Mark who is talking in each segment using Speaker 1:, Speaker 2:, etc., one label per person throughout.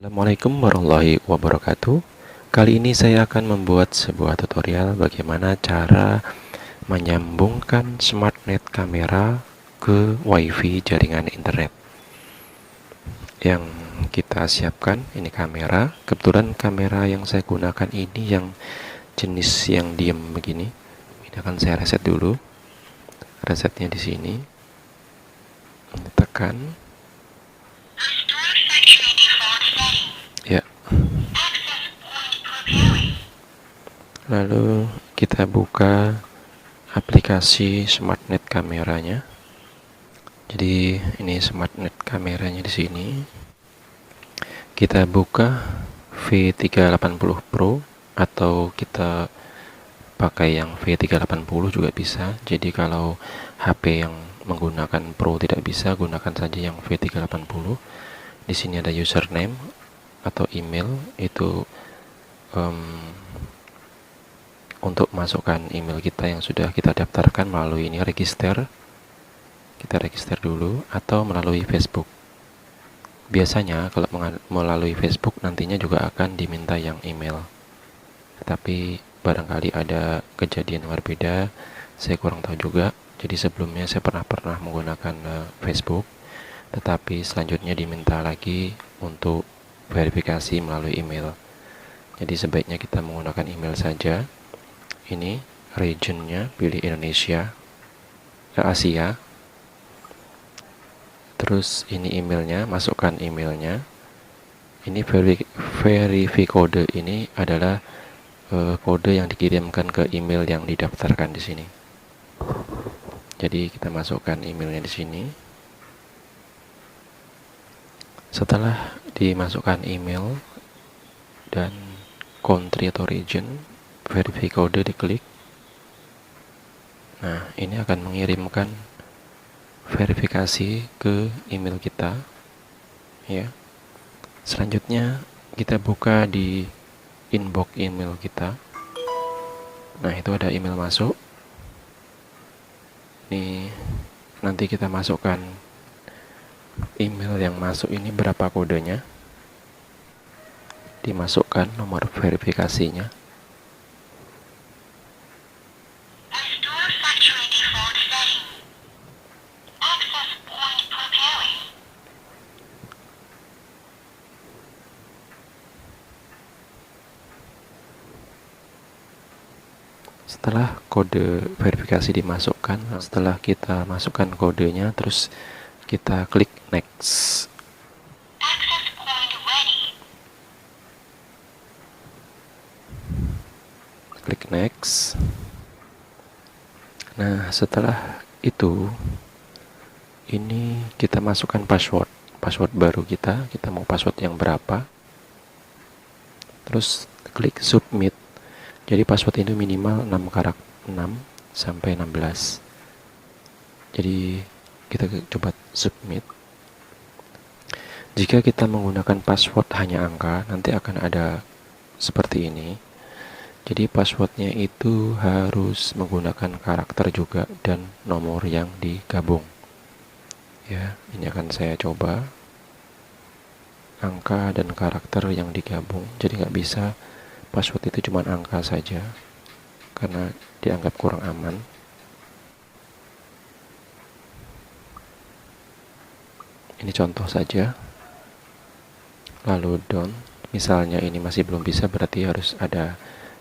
Speaker 1: Assalamualaikum warahmatullahi wabarakatuh. Kali ini saya akan membuat sebuah tutorial bagaimana cara menyambungkan SmartNet kamera ke WiFi jaringan internet. Yang kita siapkan ini kamera. Kebetulan kamera yang saya gunakan ini yang jenis yang diem begini. Ini akan saya reset dulu. Resetnya di sini. Tekan. Ya. Lalu kita buka aplikasi SmartNet kameranya. Jadi ini SmartNet kameranya di sini. Kita buka V380 Pro atau kita pakai yang V380 juga bisa. Jadi kalau HP yang menggunakan Pro tidak bisa, gunakan saja yang V380. Di sini ada username atau email, itu untuk masukkan email kita yang sudah kita daftarkan melalui ini register. Kita register dulu atau melalui Facebook. Biasanya kalau melalui Facebook nantinya juga akan diminta yang email. Tetapi barangkali ada kejadian yang berbeda, saya kurang tahu juga. Jadi sebelumnya saya pernah menggunakan Facebook, tetapi selanjutnya diminta lagi untuk verifikasi melalui email. Jadi sebaiknya kita menggunakan email saja. Ini regionnya, pilih Indonesia, Asia. Terus ini emailnya, masukkan emailnya. Ini verify kode ini adalah kode yang dikirimkan ke email yang didaftarkan di sini. Jadi kita masukkan emailnya di sini. Setelah dimasukkan email dan country atau region, verify kode diklik. Nah, ini akan mengirimkan verifikasi ke email kita, ya. Selanjutnya kita buka di inbox email kita. Nah, itu ada email masuk. Ini nanti kita masukkan email yang masuk ini berapa kodenya. Dimasukkan nomor verifikasinya. Setelah kode verifikasi dimasukkan, setelah kita masukkan kodenya, terus kita klik next. Klik next. Nah, setelah itu ini kita masukkan password baru kita mau password yang berapa. Terus klik submit. Jadi password itu minimal 6 karakter, 6 sampai 16. Jadi kita coba submit. Jika kita menggunakan password hanya angka, nanti akan ada seperti ini. Jadi passwordnya itu harus menggunakan karakter juga dan nomor yang digabung. Ya, ini akan saya coba. Angka dan karakter yang digabung. Jadi nggak bisa password itu cuma angka saja, karena dianggap kurang aman. Ini contoh saja. Lalu done. Misalnya ini masih belum bisa, berarti harus ada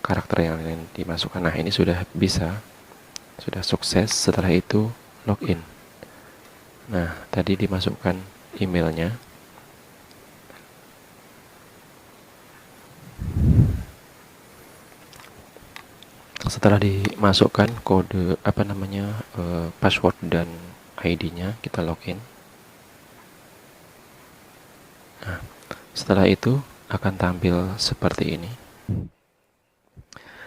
Speaker 1: karakter yang lain dimasukkan. Nah, ini sudah bisa, sudah sukses. Setelah itu login. Nah, tadi dimasukkan emailnya. Setelah dimasukkan kode password dan ID-nya, kita login. Nah, setelah itu akan tampil seperti ini.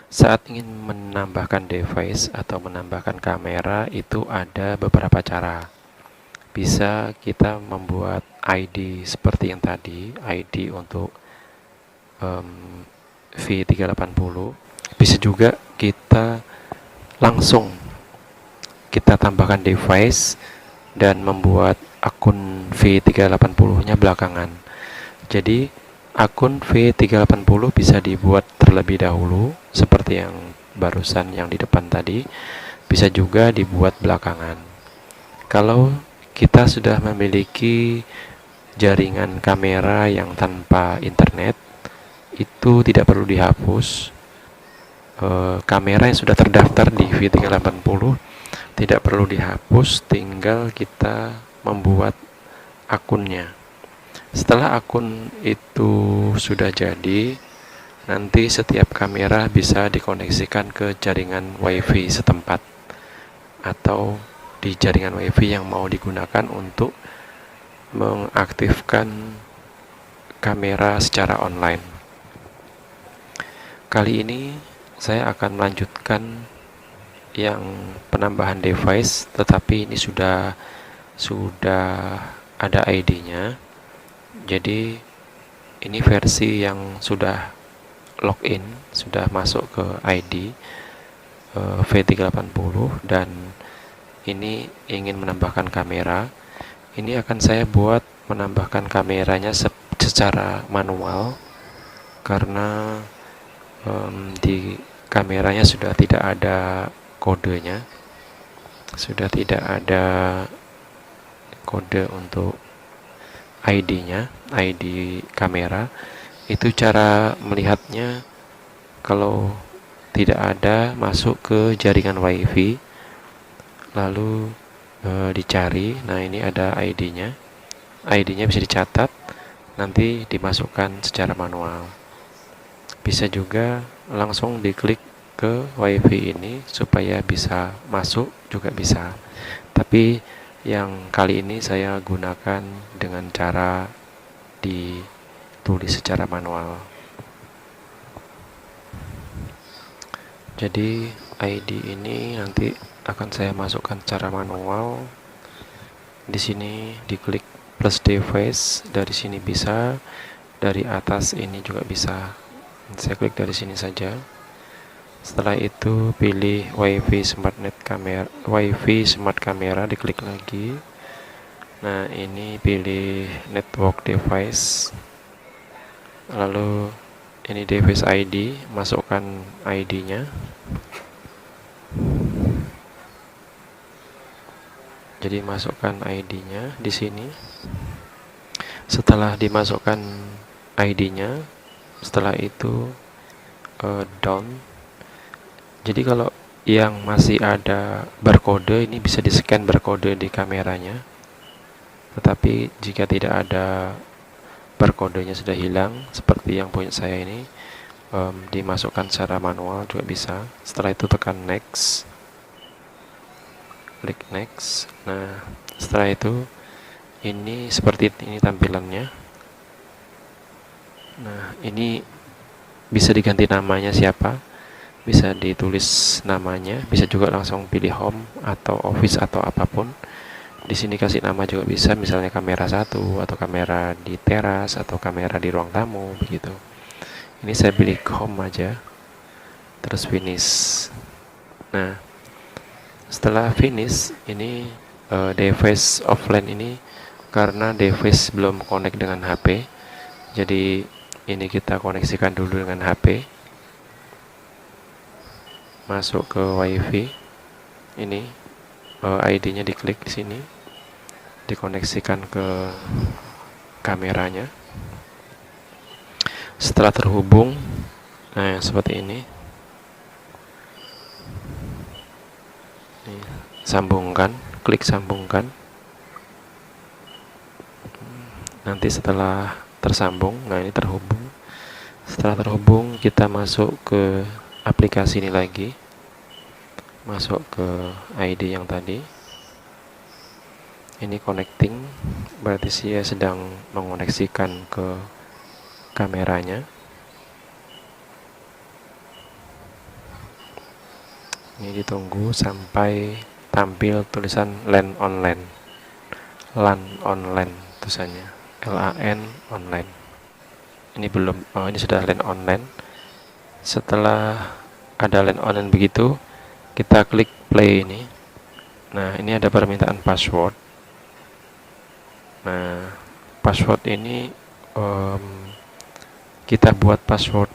Speaker 1: Saat ingin menambahkan device atau menambahkan kamera, itu ada beberapa cara. Bisa kita membuat ID seperti yang tadi, ID untuk V380. Bisa juga kita langsung kita tambahkan device dan membuat akun V380 nya belakangan. Jadi akun V380 bisa dibuat terlebih dahulu seperti yang barusan yang di depan tadi, bisa juga dibuat belakangan. Kalau kita sudah memiliki jaringan kamera yang tanpa internet, itu tidak perlu dihapus. Kamera yang sudah terdaftar di V380 tidak perlu dihapus, tinggal kita membuat akunnya. Setelah akun itu sudah jadi, nanti setiap kamera bisa dikoneksikan ke jaringan WiFi setempat atau di jaringan WiFi yang mau digunakan untuk mengaktifkan kamera secara online. Kali ini saya akan melanjutkan yang penambahan device, tetapi ini sudah ada ID-nya. Jadi ini versi yang sudah login, sudah masuk ke ID V380, dan ini ingin menambahkan kamera. Ini akan saya buat menambahkan kameranya secara manual karena di kameranya sudah tidak ada kodenya, sudah tidak ada kode untuk ID-nya, ID kamera. Itu cara melihatnya. Kalau tidak ada, masuk ke jaringan WiFi, lalu dicari. Nah, ini ada ID-nya. ID-nya bisa dicatat, nanti dimasukkan secara manual. Bisa juga langsung diklik ke WiFi ini supaya bisa masuk, juga bisa. Tapi yang kali ini saya gunakan dengan cara ditulis secara manual. Jadi ID ini nanti akan saya masukkan secara manual. Di sini diklik plus device, dari sini bisa, dari atas ini juga bisa. Saya klik dari sini saja. Setelah itu pilih WiFi Smart Camera, diklik lagi. Nah, ini pilih Network Device. Lalu ini device ID, masukkan ID-nya. Jadi masukkan ID-nya di sini. Setelah dimasukkan ID-nya, setelah itu down. Jadi kalau yang masih ada barcode, ini bisa di-scan barcode di kameranya. Tetapi jika tidak ada barcode-nya, sudah hilang seperti yang punya saya ini, dimasukkan secara manual juga bisa. Setelah itu tekan next, klik next. Nah, setelah itu ini seperti ini tampilannya. Nah, ini bisa diganti namanya siapa, bisa ditulis namanya, bisa juga langsung pilih home atau office atau apapun. Di sini kasih nama juga bisa, misalnya kamera 1 atau kamera di teras atau kamera di ruang tamu begitu. Ini saya pilih home aja, terus finish. Nah, setelah finish ini device offline ini, karena device belum connect dengan HP, jadi ini kita koneksikan dulu dengan HP. Masuk ke WiFi, ini ID-nya diklik di sini, dikoneksikan ke kameranya. Setelah terhubung, nah seperti ini, sambungkan, klik sambungkan. Nanti setelah tersambung, nah ini terhubung. Setelah terhubung, kita masuk ke aplikasi ini lagi, masuk ke ID yang tadi. Ini connecting, berarti saya sedang mengoneksikan ke kameranya. Ini ditunggu sampai tampil tulisan LAN online, LAN online tulisannya, LAN online. Ini belum, ini sudah LAN online. Setelah ada LAN online begitu, kita klik play ini. Nah, ini ada permintaan password. Nah, password ini kita buat password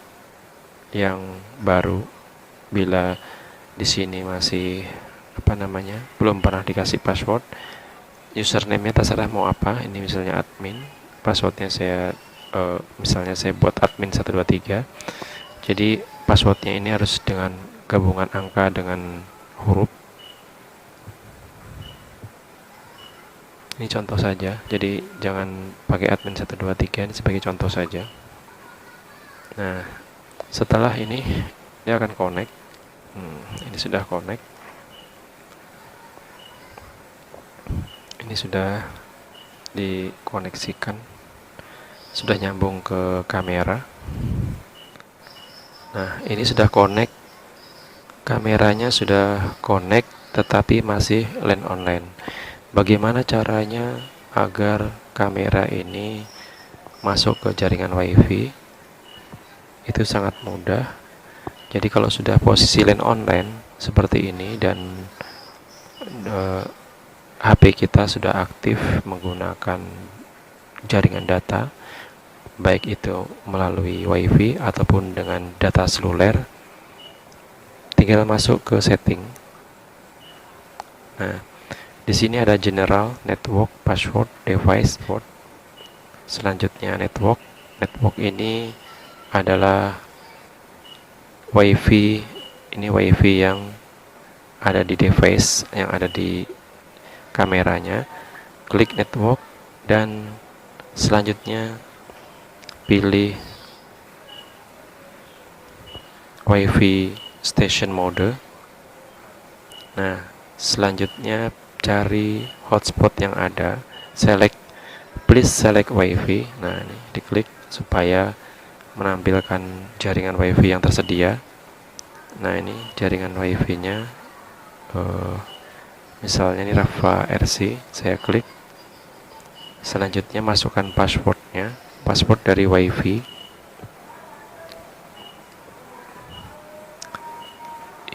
Speaker 1: yang baru bila di sini masih belum pernah dikasih password. Username-nya terserah mau apa. Ini misalnya admin, passwordnya misalnya saya buat admin 123. Jadi passwordnya ini harus dengan gabungan angka dengan huruf. Ini contoh saja, jadi jangan pakai admin 123, ini sebagai contoh saja. Nah, setelah ini dia akan connect. Ini sudah connect. Ini sudah dikoneksikan, sudah nyambung ke kamera. Nah, ini sudah connect, kameranya sudah connect, tetapi masih LAN online. Bagaimana caranya agar kamera ini masuk ke jaringan WiFi? Itu sangat mudah. Jadi kalau sudah posisi LAN online seperti ini dan HP kita sudah aktif menggunakan jaringan data, baik itu melalui WiFi ataupun dengan data seluler, tinggal masuk ke setting. Nah, di sini ada general, network, password, device, port. Selanjutnya network. Network ini adalah WiFi. Ini WiFi yang ada di device, yang ada di kameranya. Klik network dan selanjutnya pilih WiFi station mode. Nah, selanjutnya cari hotspot yang ada, please select WiFi. Nah, ini diklik supaya menampilkan jaringan WiFi yang tersedia. Nah, ini jaringan WiFi-nya, misalnya ini Rafa RC, saya klik. Selanjutnya masukkan passwordnya, password dari WiFi.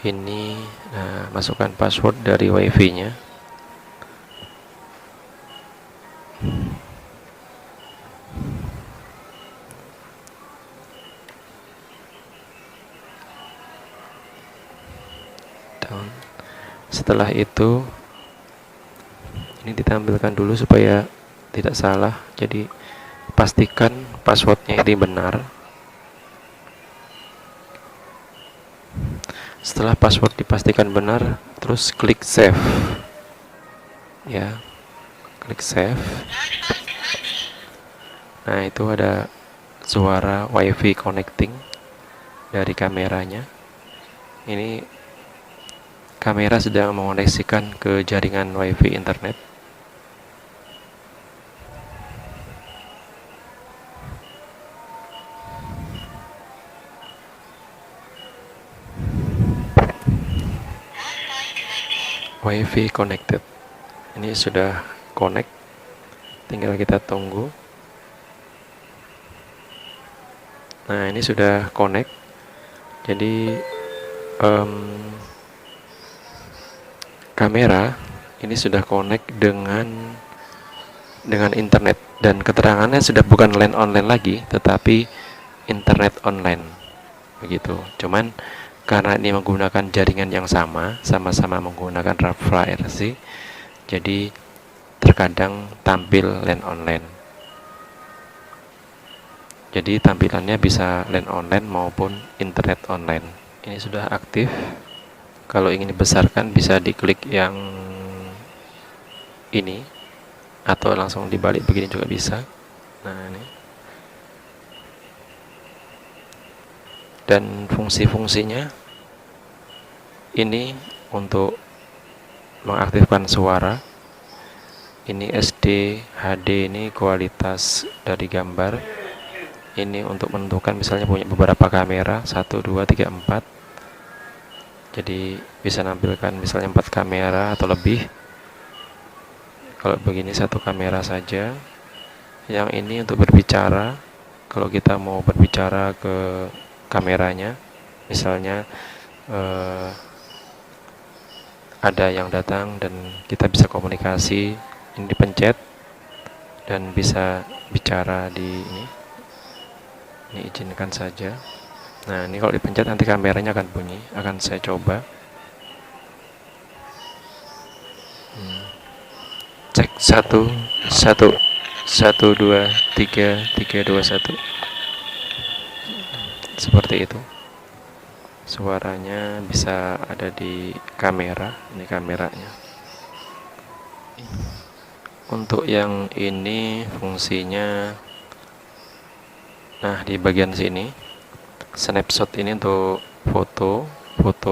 Speaker 1: Ini masukkan password dari WiFi-nya. Setelah itu ini ditampilkan dulu supaya tidak salah. Jadi pastikan passwordnya ini benar. Setelah password dipastikan benar, terus klik save. Ya, klik save. Nah, itu ada suara WiFi connecting dari kameranya. Ini kamera sedang mengoneksikan ke jaringan WiFi internet. WiFi connected. Ini sudah connect. Tinggal kita tunggu. Nah, ini sudah connect. Jadi kamera ini sudah connect dengan internet, dan keterangannya sudah bukan LAN online lagi, tetapi internet online begitu. Cuman karena ini menggunakan jaringan yang sama-sama menggunakan Rafa RC, jadi terkadang tampil LAN online. Jadi tampilannya bisa LAN online maupun internet online. Ini sudah aktif. Kalau ingin dibesarkan bisa diklik yang ini, atau langsung dibalik begini juga bisa. Nah, ini. Dan fungsi-fungsinya ini untuk mengaktifkan suara. Ini SD, HD, ini kualitas dari gambar. Ini untuk menentukan misalnya punya beberapa kamera, 1, 2, 3, 4. Jadi bisa nampilkan misalnya 4 kamera atau lebih. Kalau begini 1 kamera saja. Yang ini untuk berbicara. Kalau kita mau berbicara ke kameranya, misalnya ada yang datang dan kita bisa komunikasi, ini dipencet dan bisa bicara di ini. Ini izinkan saja. Nah, ini kalau dipencet nanti kameranya akan bunyi. Akan saya coba. Cek 1 1 1 2 3 3 2 1. Seperti itu. Suaranya bisa ada di kamera. Ini kameranya. Untuk yang ini fungsinya, nah di bagian sini snapshot ini untuk foto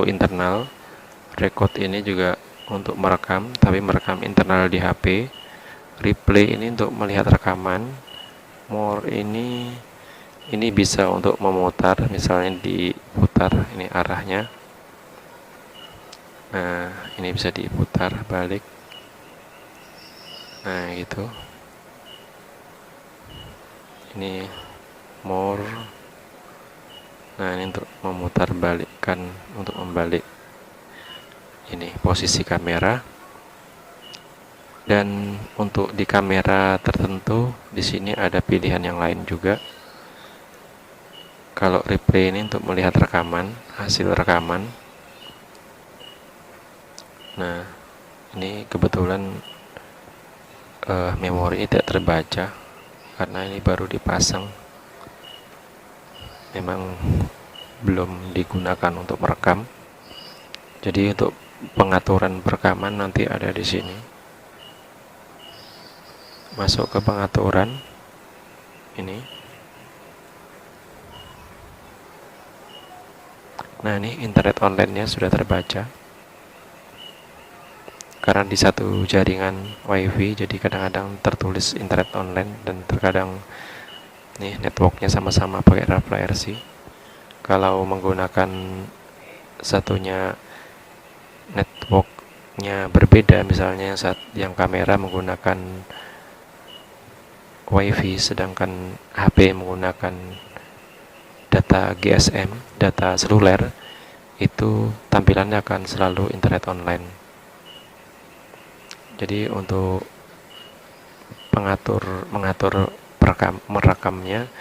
Speaker 1: internal. Record ini juga untuk merekam, tapi merekam internal di HP. Replay ini untuk melihat rekaman. More ini bisa untuk memutar, misalnya diputar ini arahnya. Nah, ini bisa diputar balik. Nah, gitu. Ini more. Nah, ini untuk memutar balikkan, untuk membalik ini posisi kamera. Dan untuk di kamera tertentu di sini ada pilihan yang lain juga. Kalau replay ini untuk melihat rekaman, hasil rekaman. Nah, ini kebetulan memori tidak terbaca karena ini baru dipasang. Memang belum digunakan untuk merekam. Jadi untuk pengaturan perekaman nanti ada di sini. Masuk ke pengaturan ini. Nah, ini internet online-nya sudah terbaca. Karena di satu jaringan wifi, jadi kadang-kadang tertulis internet online dan terkadang nih networknya sama-sama pakai Raspberry RC. Kalau menggunakan satunya networknya berbeda, misalnya yang kamera menggunakan wifi sedangkan HP menggunakan data GSM, data seluler, itu tampilannya akan selalu internet online. Jadi untuk mengatur merekamnya,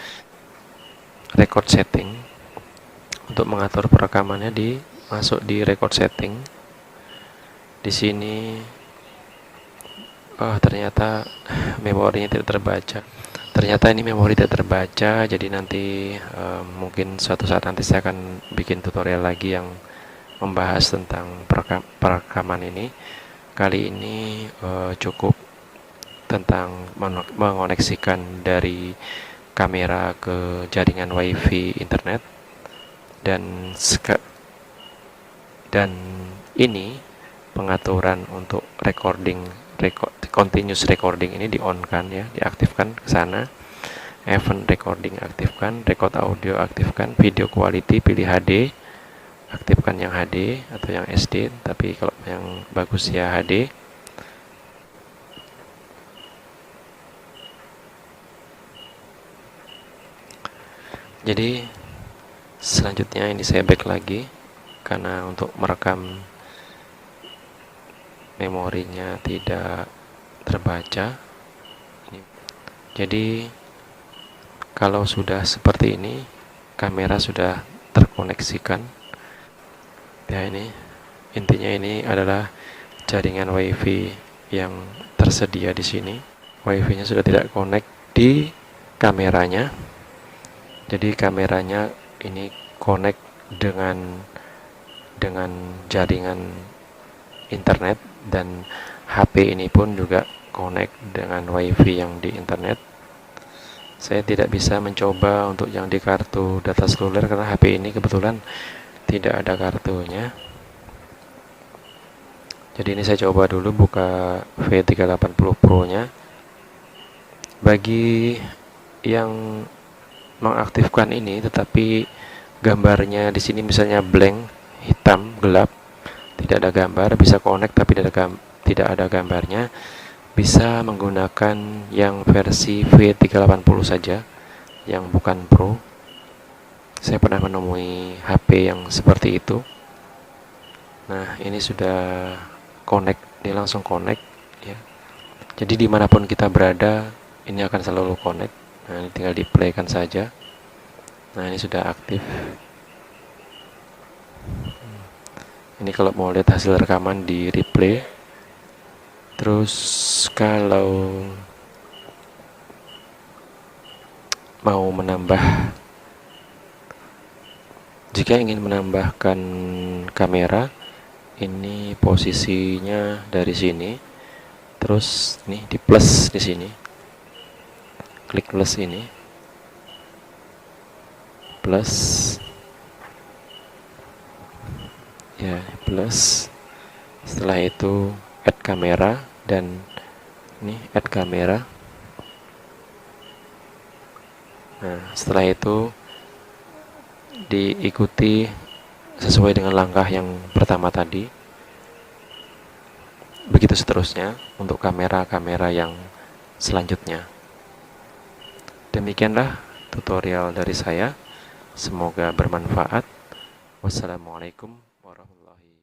Speaker 1: record setting, untuk mengatur perekamannya masuk di record setting. Di sini ternyata memorinya tidak terbaca. Ternyata ini memori tidak terbaca, jadi nanti mungkin suatu saat nanti saya akan bikin tutorial lagi yang membahas tentang perekaman ini. Kali ini cukup tentang mengoneksikan dari kamera ke jaringan wifi internet, dan ini pengaturan untuk continuous recording ini di-on-kan ya, diaktifkan ke sana. Event recording aktifkan, record audio aktifkan, video quality pilih HD, aktifkan yang HD atau yang SD, tapi kalau yang bagus ya HD. Jadi selanjutnya ini saya back lagi karena untuk merekam memorinya tidak terbaca. Jadi kalau sudah seperti ini, kamera sudah terkoneksikan. Ya, ini intinya ini adalah jaringan wifi yang tersedia di sini. Wifi-nya sudah tidak connect di kameranya. Jadi kameranya ini connect dengan jaringan internet, dan HP ini pun juga connect dengan wifi yang di internet. Saya tidak bisa mencoba untuk yang di kartu data seluler karena HP ini kebetulan tidak ada kartunya. Jadi ini saya coba dulu buka V380 Pro nya. Bagi yang mengaktifkan ini tetapi gambarnya di sini misalnya blank, hitam, gelap, tidak ada gambar, bisa connect tapi tidak ada gambarnya, bisa menggunakan yang versi V380 saja, yang bukan Pro. Saya pernah menemui HP yang seperti itu. Nah, ini sudah connect, dia langsung connect ya. Jadi dimanapun kita berada, ini akan selalu connect. Nah, ini tinggal di play kan saja. Nah, ini sudah aktif. Ini kalau mau lihat hasil rekaman di replay. Terus kalau mau menambah, jika ingin menambahkan kamera, ini posisinya dari sini. Terus nih di plus di sini. Klik plus ini. Plus. Ya, plus. Setelah itu add kamera dan ini add kamera. Nah, setelah itu diikuti sesuai dengan langkah yang pertama tadi. Begitu seterusnya untuk kamera-kamera yang selanjutnya. Demikianlah tutorial dari saya. Semoga bermanfaat. Wassalamualaikum warahmatullahi wabarakatuh.